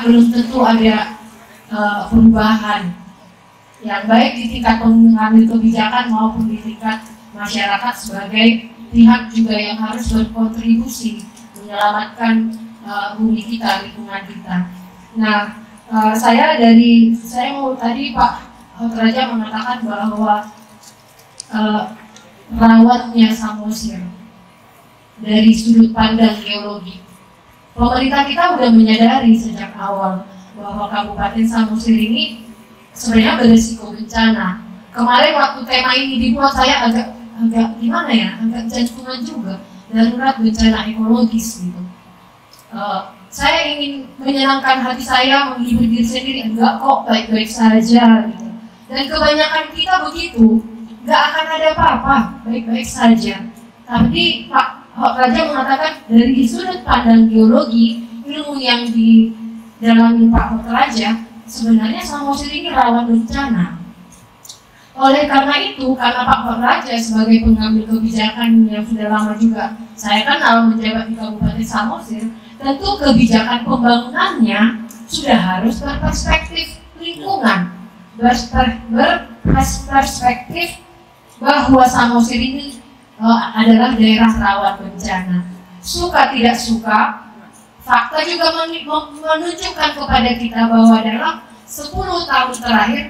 belum tentu ada perubahan yang baik di tingkat pengambil kebijakan maupun di tingkat masyarakat sebagai pihak juga yang harus berkontribusi menyelamatkan bumi kita, lingkungan kita. Nah, saya mau tadi Pak Raja mengatakan bahwa rawatnya Samosir dari sudut pandang geologi. Pemerintah kita sudah menyadari sejak awal bahwa Kabupaten Samosir ini sebenarnya berisiko bencana. Kemarin waktu tema ini dibuat saya agak gimana ya, agak jantungan juga, darurat bencana ekologis gitu. Saya ingin menyenangkan hati saya, menghibur diri sendiri, enggak kok, baik-baik saja gitu. Dan kebanyakan kita begitu, nggak akan ada apa-apa, baik-baik saja. Tapi Pak Raja mengatakan dari sudut pandang geologi, ilmu yang didalami Pak Raja, sebenarnya Samosir ini rawan bencana. Oleh karena itu, karena Pak Raja sebagai pengambil kebijakan yang sudah lama juga saya kenal menjabat di Kabupaten Samosir, tentu kebijakan pembangunannya sudah harus berperspektif lingkungan, berperspektif bahwa Samosir ini adalah daerah rawan bencana. Suka tidak suka, fakta juga menunjukkan kepada kita bahwa dalam 10 tahun terakhir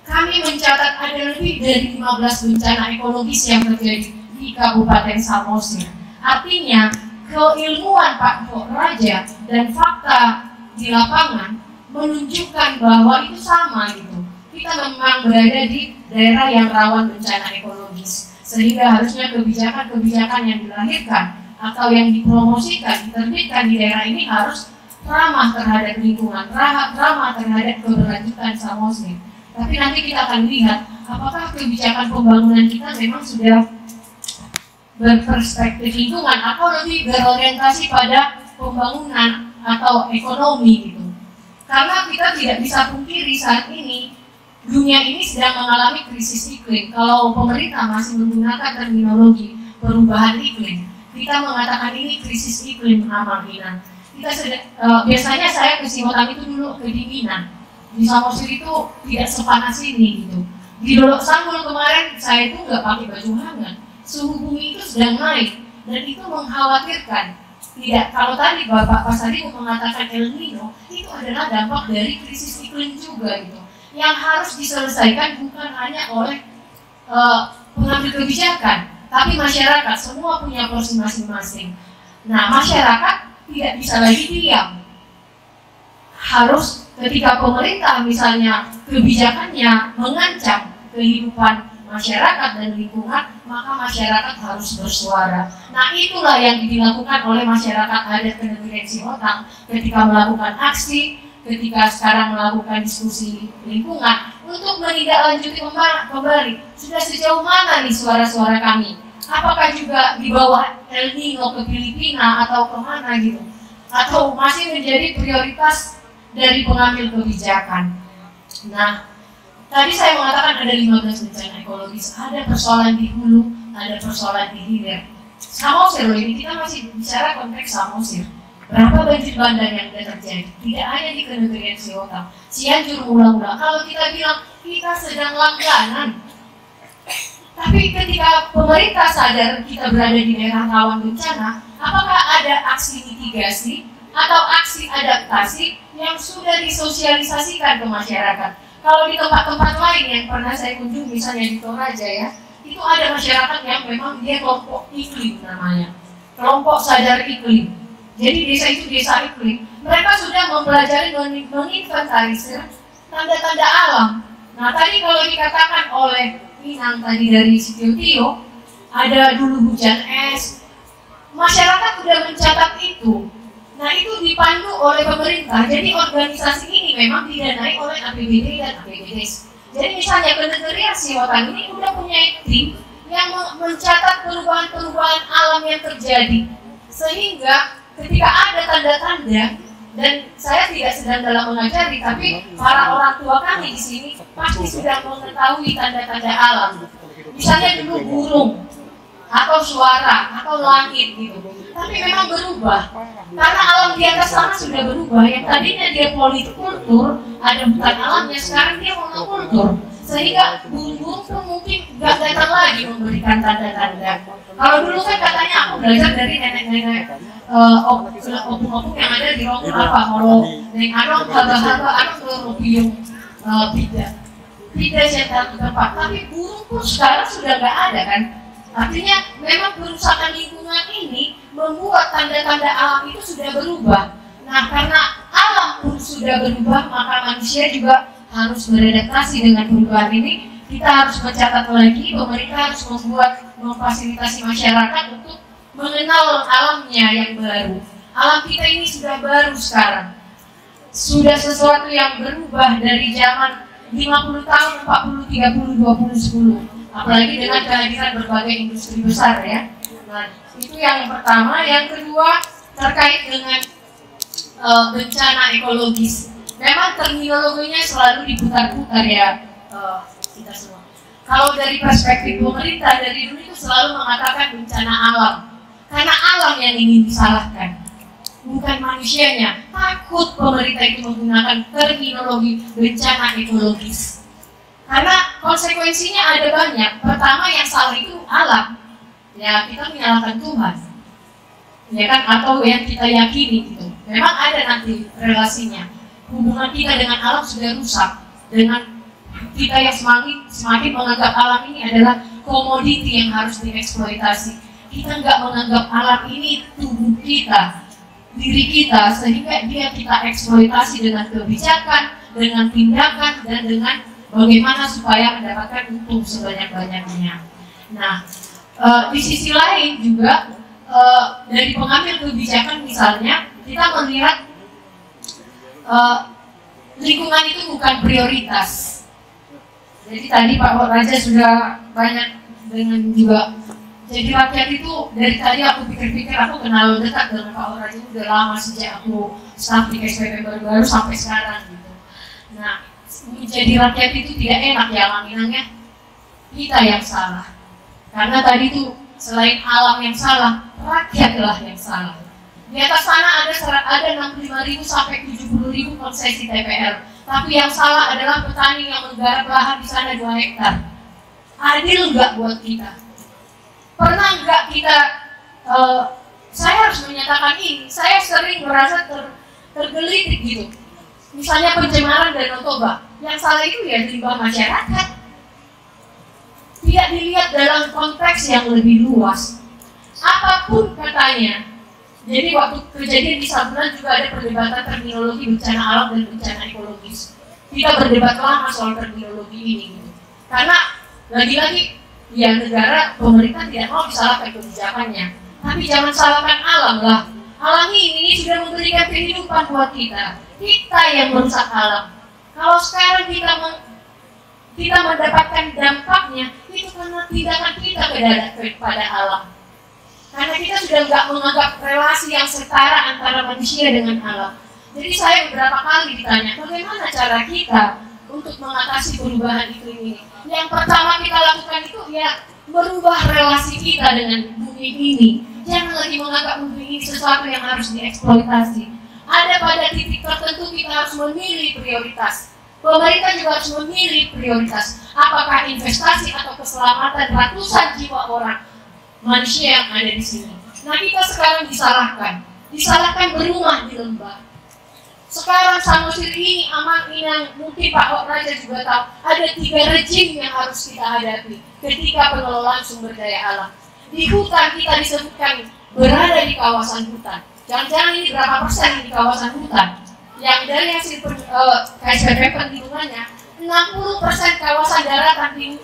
kami mencatat ada lebih dari 15 bencana ekologis yang terjadi di Kabupaten Samosir. Artinya keilmuan Pak Raja dan fakta di lapangan menunjukkan bahwa itu sama gitu. Kita memang berada di daerah yang rawan bencana ekologis, sehingga harusnya kebijakan-kebijakan yang dilahirkan atau yang dipromosikan, diterbitkan di daerah ini harus ramah terhadap lingkungan, ramah terhadap keberlanjutan Samosir. Tapi nanti kita akan lihat apakah kebijakan pembangunan kita memang sudah berperspektif lingkungan atau lebih berorientasi pada pembangunan atau ekonomi gitu. Karena kita tidak bisa pungkiri saat ini dunia ini sedang mengalami krisis iklim. Kalau pemerintah masih menggunakan terminologi perubahan iklim, kita mengatakan ini krisis iklim amalinan. Biasanya saya ke Sihotang itu dulu kedinginan. Di Samosir itu tidak sepanas ini gitu. Di Dolok Sanggul kemarin saya itu nggak pakai baju hangat. Suhu bumi itu sedang naik dan itu mengkhawatirkan. Tidak, kalau tadi Bapak Pasadi mengatakan El Nino, itu adalah dampak dari krisis iklim juga gitu. Yang harus diselesaikan bukan hanya oleh pengambil kebijakan, tapi masyarakat semua punya porsi masing-masing. Nah, masyarakat tidak bisa lagi diam. Harus ketika pemerintah misalnya kebijakannya mengancam kehidupan masyarakat dan lingkungan, maka masyarakat harus bersuara. Nah, itulah yang dilakukan oleh masyarakat adat Kenegrian Sihotang ketika melakukan aksi, ketika sekarang melakukan diskusi lingkungan untuk menindaklanjuti kembali sudah sejauh mana nih suara-suara kami. Apakah juga di bawah El Nino ke Filipina atau kemana gitu, atau masih menjadi prioritas dari pengambil kebijakan. Nah, tadi saya mengatakan ada 15 bencana ekologis, ada persoalan di hulu, ada persoalan di hilir. Samosir ini kita masih bicara konteks Samosir. Berapa banjir bandang yang sudah terjadi? Tidak hanya di Kenegrian Sihotang, Cianjur mula-mula. Kalau kita bilang kita sedang langganan, tapi ketika pemerintah sadar kita berada di daerah rawan bencana, apakah ada aksi mitigasi atau aksi adaptasi yang sudah disosialisasikan ke masyarakat? Kalau di tempat-tempat lain yang pernah saya kunjungi, misalnya di Toraja ya, itu ada masyarakat yang memang dia kelompok iklim namanya, kelompok sadar iklim. Jadi desa itu desa iklim. Mereka sudah mempelajari, menginventarisir tanda-tanda alam. Nah, tadi kalau dikatakan oleh Inang tadi dari Sitio, ada dulu hujan es, masyarakat sudah mencatat itu. Nah, itu dipandu oleh pemerintah. Jadi organisasi ini memang didanai oleh APBD dan APBDes. Jadi misalnya Kenegrian Sihotang ini sudah punya tim yang mencatat perubahan-perubahan alam yang terjadi. Sehingga ketika ada tanda-tanda, dan saya tidak sedang dalam mengajari, tapi para orang tua kami di sini pasti sudah mengetahui tanda-tanda alam. Misalnya dulu burung atau suara, atau langit gitu. Tapi memang berubah. Karena alam di atas sana sudah berubah. Yang tadinya dia polikultur, ada hutan alamnya, sekarang dia monokultur. Sehingga burung-burung pun mungkin nggak datang lagi memberikan tanda-tanda. Kalau dulu kan katanya aku belajar dari nenek-nenek opung-opung yang ada di Rongkul apa, kalau neng adong, haba-haba, adong berubiung tidak setan tempat. Tapi burung pun sekarang sudah nggak ada kan. Artinya memang kerusakan lingkungan ini membuat tanda-tanda alam itu sudah berubah. Nah, karena alam pun sudah berubah, maka manusia juga harus beradaptasi dengan perubahan ini. Kita harus mencatat lagi, pemerintah harus memfasilitasi masyarakat untuk mengenal alamnya yang baru. Alam kita ini sudah baru sekarang. Sudah sesuatu yang berubah dari zaman 50 tahun, 40, 30, 20, 10. Apalagi dengan kehadiran berbagai industri besar ya. Nah, itu yang pertama. Yang kedua terkait dengan bencana ekologis. Memang terminologinya selalu diputar-putar ya kita semua. Kalau dari perspektif pemerintah dari dulu itu selalu mengatakan bencana alam. Karena alam yang ingin disalahkan, bukan manusianya. Takut pemerintah itu menggunakan terminologi bencana ekologis. Karena konsekuensinya ada banyak. Pertama yang salah itu alam. Ya kita menyalahkan Tuhan. Ya kan, atau yang kita yakini gitu. Memang ada nanti relasinya. Hubungan kita dengan alam sudah rusak. Dengan kita yang semakin menganggap alam ini adalah komoditi yang harus dieksploitasi. Kita nggak menganggap alam ini tubuh kita, diri kita, sehingga dia kita eksploitasi dengan kebijakan, dengan tindakan, dan dengan bagaimana supaya mendapatkan untung sebanyak-banyaknya. Nah, di sisi lain juga dari pengambil kebijakan misalnya kita melihat lingkungan itu bukan prioritas. Jadi tadi Pak Raja sudah banyak dengan juga. Jadi rakyat itu dari tadi aku pikir-pikir, aku kenal dekat dengan Pak Raja itu udah lama sejak aku staf di SPP baru-baru sampai sekarang gitu. Nah, menjadi rakyat itu tidak enak ya laminannya. Kita yang salah. Karena tadi itu selain alam yang salah, rakyatlah yang salah. Di atas sana ada 65.000 sampai 70.000 konsesi TPL. Tapi yang salah adalah petani yang menggarap lahan di sana 2 hektar. Adil nggak buat kita? Pernah nggak kita? Saya harus menyatakan ini. Saya sering merasa tergelitik gitu. Misalnya pencemaran Danau Toba, yang salah itu ya limbah masyarakat. Tidak dilihat dalam konteks yang lebih luas. Apapun katanya. Jadi waktu kejadian di Sabunan juga ada perdebatan terminologi bencana alam dan bencana ekologis. Kita berdebat lama soal terminologi ini gitu. Karena lagi-lagi ya negara, pemerintah tidak mau disalahkan kebijakannya. Tapi jangan salahkan alam lah. Alam ini sudah memberikan kehidupan buat kita. Kita yang merusak alam. Kalau sekarang kita mendapatkan dampaknya, itu karena tindakan kita kepada alam. Karena kita sudah nggak menganggap relasi yang setara antara manusia dengan alam. Jadi saya beberapa kali ditanya, bagaimana cara kita untuk mengatasi perubahan iklim ini? Yang pertama kita lakukan itu ya merubah relasi kita dengan bumi ini. Jangan lagi menganggap bumi ini sesuatu yang harus dieksploitasi. Ada pada titik tertentu kita harus memilih prioritas. Pemerintah juga harus memilih prioritas. Apakah investasi atau keselamatan ratusan jiwa orang manusia yang ada di sini. Nah kita sekarang disalahkan berumah di lembah. Sekarang Samosir ini, Aman Inang, mungkin Pak Raja juga tahu, ada 3 rejim yang harus kita hadapi ketika pengelolaan sumber daya alam. Di hutan kita disebutkan berada di kawasan hutan. Jangan-jangan ini berapa persen di kawasan hutan? Yang dari hasil KSPP perhitungannya, 60% kawasan daratan di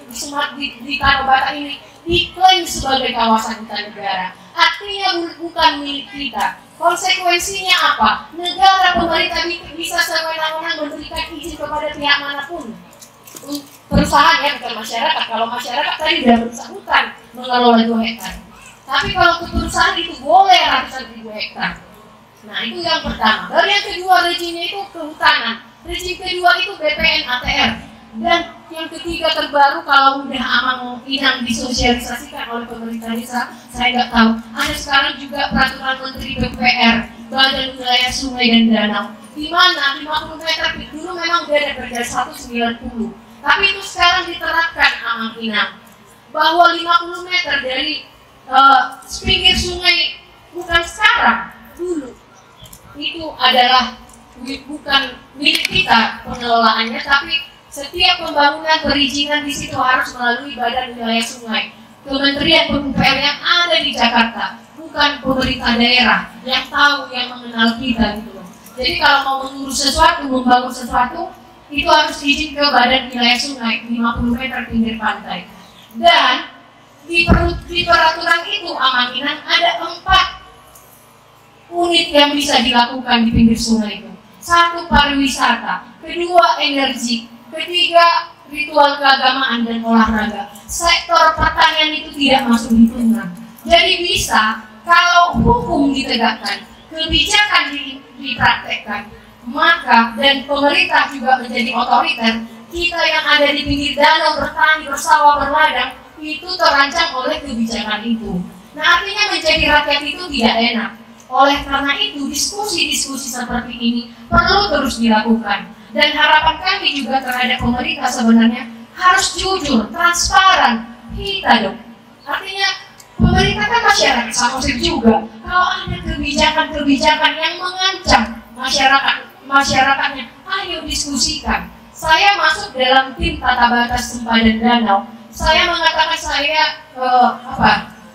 Tanah Batak ini diklaim sebagai kawasan hutan negara. Artinya bukan milik kita. Konsekuensinya apa? Negara, pemerintah bisa sewenang-wenang memberikan izin kepada pihak manapun. Perusahaan ya, bukan masyarakat. Kalau masyarakat tadi sudah berusaha hutan mengelola 2 hektar. Tapi kalau ke perusahaan itu boleh ratusan ribu hektar. Nah itu yang pertama. Lalu yang kedua rejimnya itu kehutanan. Rejim kedua itu BPN ATR. Dan yang ketiga terbaru, kalau udah Amang Inang disosialisasikan oleh pemerintah desa, saya nggak tahu. Ada sekarang juga peraturan Menteri PUPR, Badan Wilayah Sungai dan Danau, di mana 50 meter dulu memang udah ada perda 190, tapi itu sekarang diterapkan Amang Inang bahwa 50 meter dari pinggir sungai, bukan sekarang, dulu itu adalah bukan milik kita pengelolaannya, tapi setiap pembangunan perizinan di situ harus melalui Badan Wilayah Sungai, Kementerian PUPR yang ada di Jakarta, bukan pemerintah daerah yang tahu, yang mengenal kita gitu loh. Jadi kalau mau mengurus sesuatu, membangun sesuatu, itu harus izin ke Badan Wilayah Sungai 50 meter pinggir pantai. Dan di peraturan itu Amang Inang ada 4 unit yang bisa dilakukan di pinggir sungai itu. 1, pariwisata, 2, energi, 3, ritual keagamaan dan olahraga. Sektor pertanian itu tidak masuk hitungan. Jadi bisa kalau hukum ditegakkan, kebijakan dipraktekkan, maka dan pemerintah juga menjadi otoriter, kita yang ada di pinggir danau bertani, bersawah, berladang itu terancam oleh kebijakan itu. Nah, artinya menjadi rakyat itu tidak enak. Oleh karena itu, diskusi-diskusi seperti ini perlu terus dilakukan. Dan harapan kami juga terhadap pemerintah sebenarnya harus jujur, transparan, kita dong. Artinya pemerintah kan masyarakat Samosir juga. Kalau ada kebijakan-kebijakan yang mengancam masyarakatnya, ayo diskusikan. Saya masuk dalam tim tata batas sempadan danau. Saya mengatakan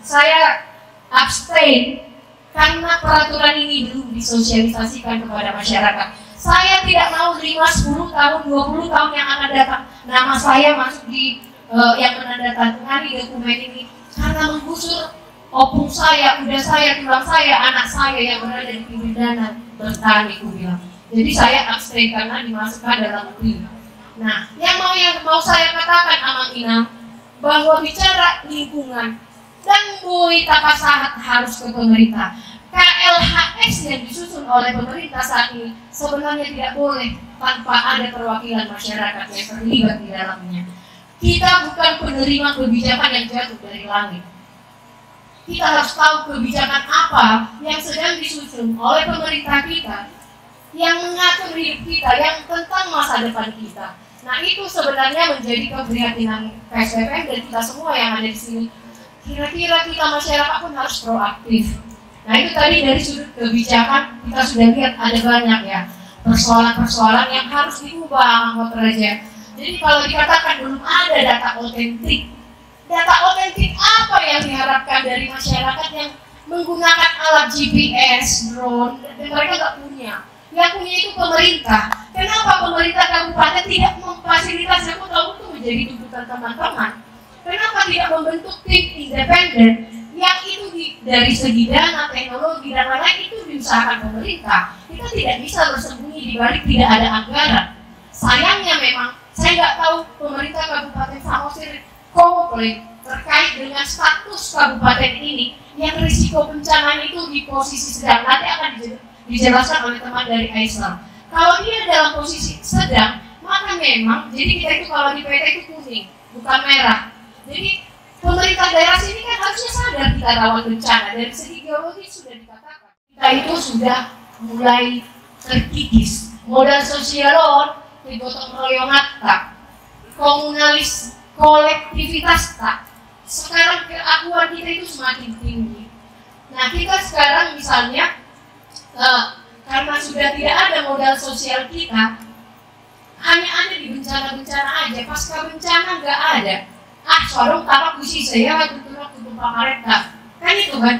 saya abstain karena peraturan ini belum disosialisasikan kepada masyarakat. Saya tidak mau 5, 10 tahun, 20 tahun yang akan datang nama saya masuk di yang menandatangani dokumen ini karena menggusur opung saya, kuda saya, tulang saya, anak saya yang berada di pinggir danau bertani, aku bilang. Jadi saya abstain karena dimasukkan dalam tim. Nah, yang mau saya katakan Amang Inang bahwa bicara lingkungan dan tapasahat harus ke pemerintah. KLHS yang disusun oleh pemerintah saat ini sebenarnya tidak boleh tanpa ada perwakilan masyarakat yang terlibat di dalamnya. Kita bukan penerima kebijakan yang jatuh dari langit. Kita harus tahu kebijakan apa yang sedang disusun oleh pemerintah kita, yang mengatur hidup kita, yang tentang masa depan kita. Nah, itu sebenarnya menjadi keprihatinan KSPPM dan kita semua yang ada di sini. Kira-kira kita masyarakat pun harus proaktif. Nah, itu tadi dari sudut kebijakan kita sudah lihat ada banyak ya persoalan-persoalan yang harus diubah anggota raja. Jadi kalau dikatakan belum ada data otentik apa yang diharapkan dari masyarakat yang menggunakan alat GPS, drone, dan mereka nggak punya. Yang punya itu pemerintah. Kenapa pemerintah kabupaten tidak memfasilitasi? Aku tahu itu menjadi tuntutan teman-teman. Kenapa tidak membentuk tim independen yang itu dari segi dana, teknologi, dan lain-lain itu diusahakan pemerintah. Kita tidak bisa bersembunyi di balik tidak ada anggaran. Sayangnya memang, saya nggak tahu pemerintah Kabupaten Samosir komplain terkait dengan status kabupaten ini yang risiko bencana itu di posisi sedang. Nanti akan dijelaskan oleh teman dari Aisyah. Kalau dia dalam posisi sedang, maka memang, jadi kita itu kalau di PT itu kuning, bukan merah. Jadi pemerintah daerah sini kan harusnya sadar kita rawan bencana. Dari segi geologi sudah dikatakan kita itu sudah mulai terkikis. Modal sosial digotong royongan tak, komunalis kolektivitas tak. Sekarang keakuan kita itu semakin tinggi. Nah, kita sekarang misalnya karena sudah tidak ada modal sosial kita, hanya ada di bencana-bencana aja. Pasca bencana nggak ada. Sorong tapak gusi saya tutup mereka kan itu kan.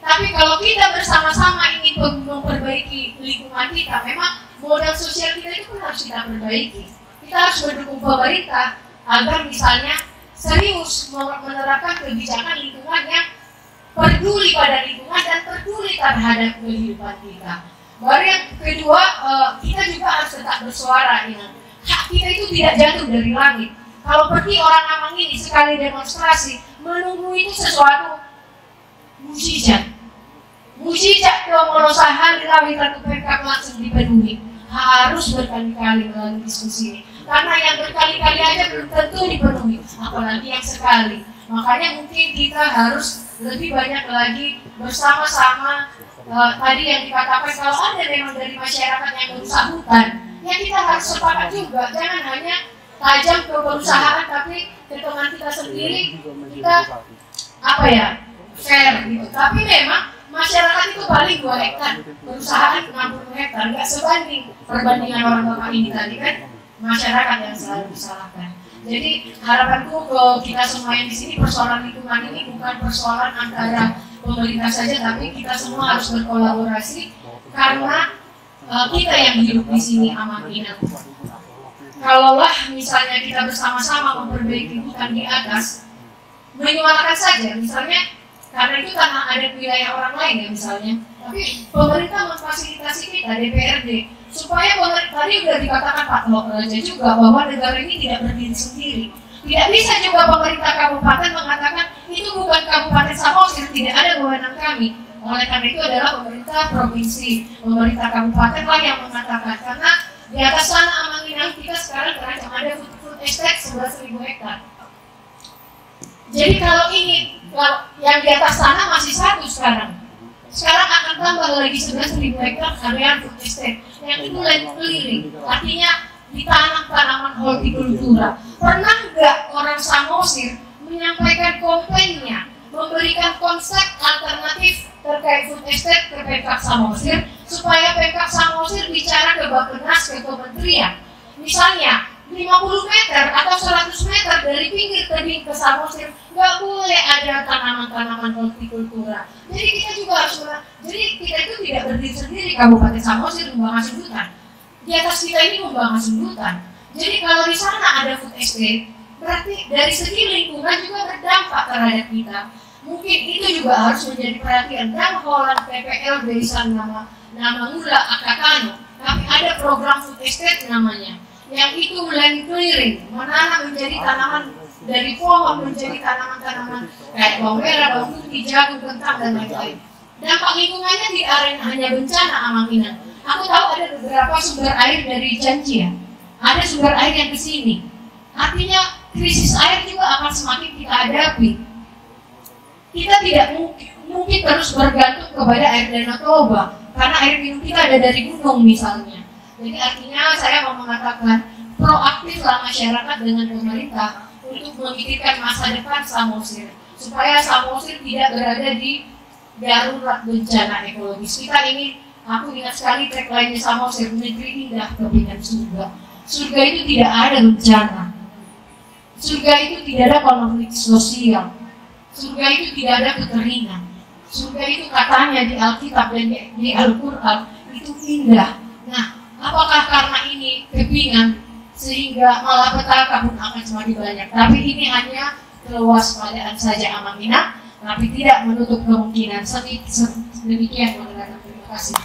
Tapi kalau kita bersama-sama ingin memperbaiki lingkungan kita, memang modal sosial kita itu pun harus kita perbaiki. Kita harus mendukung pemerintah agar misalnya serius menerapkan kebijakan lingkungan yang peduli pada lingkungan dan peduli terhadap kehidupan kita. Baru yang kedua, kita juga harus tetap bersuara. Hak kita itu tidak jatuh dari langit. Kalau pergi orang Amang ini sekali demonstrasi, menunggu itu sesuatu mujizat. Mujizat kalau sehari lagi satu PK langsung dipenuhi. Harus berkali-kali melalui diskusi ini. karena yang berkali-kali aja belum tentu dipenuhi, apalagi yang sekali. Makanya mungkin kita harus lebih banyak lagi bersama-sama. Tadi yang dikatakan kalau ada memang dari masyarakat yang merusak hutan, ya kita harus sepakat juga, jangan hanya tajam ke perusahaan tapi ke teman kita sendiri kita fair gitu. Tapi memang masyarakat itu paling 2 hektar, perusahaan 60 hektar, nggak sebanding. Perbandingan orang bapak ini tadi kan masyarakat yang selalu disalahkan. Jadi harapanku ke kita semua yang di sini, persoalan lingkungan ini bukan persoalan antara pemerintah saja, tapi kita semua harus berkolaborasi karena kita yang hidup di sini amanah. Kalaulah misalnya kita bersama-sama memperbaiki hutan di atas, menyuarakan saja, misalnya karena itu tanah adat wilayah orang lain ya misalnya, tapi pemerintah memfasilitasi kita DPRD supaya tadi sudah dikatakan Pak Raja juga bahwa negara ini tidak berdiri sendiri. Tidak bisa juga pemerintah kabupaten mengatakan itu bukan Kabupaten Samosir, tidak ada wewenang kami. Oleh karena itu adalah pemerintah provinsi, pemerintah kabupaten lah yang mengatakan, karena di atas sana Amanginang kita sekarang terancam ada food estate 11.000 hektar. Jadi kalau yang di atas sana masih 1 sekarang akan tambah lagi 11.000 hektar area food estate yang itu land clearing, artinya ditanam tanaman hortikultura. Pernah nggak orang Samosir menyampaikan komplainnya, memberikan konsep alternatif terkait food estate ke Pemkab Samosir supaya Pemkab Samosir bicara ke Bappenas, ke kementerian, misalnya 50 meter atau 100 meter dari pinggir tebing ke Samosir nggak boleh ada tanaman-tanaman hortikultura. Jadi kita juga harus jadi kita itu tidak berdiri sendiri, Kabupaten Samosir membangun hutan. Di atas kita ini membangun hutan. Jadi kalau di sana ada food estate, berarti dari segi lingkungan juga berdampak terhadap kita. Mungkin itu juga harus menjadi perhatian. Dan Holland PPL Desa nama Ngula Akakano, tapi ada program food estate namanya, yang itu land clearing, menanam menjadi tanaman dari pohon menjadi tanaman-tanaman kayak bawang merah, bawang putih, jagung, kentang dan lain-lain. Dampak lingkungannya di area hanya bencana Amanginang. Aku tahu ada beberapa sumber air dari Janji ya, ada sumber air yang ke sini. Artinya krisis air juga akan semakin kita hadapi. Kita tidak mungkin terus bergantung kepada air Danau Toba, karena air minum kita ada dari gunung misalnya. Jadi artinya saya mau mengatakan proaktiflah masyarakat dengan pemerintah untuk memikirkan masa depan Samosir, supaya Samosir tidak berada di darurat bencana ekologis. Kita ini, aku ingat sekali tagline-nya Samosir, negeri indah kebinaan surga. Surga itu tidak ada bencana. Surga itu tidak ada konflik sosial. Surga itu tidak ada kekeringan. Surga itu katanya di Alkitab dan di Al-Quran itu indah. Nah, apakah karena ini kebingungan sehingga malapetaka pun akan semakin banyak? Tapi ini hanya kewaspadaan saja Amanginang, tapi tidak menutup kemungkinan. Demikian, terima kasih.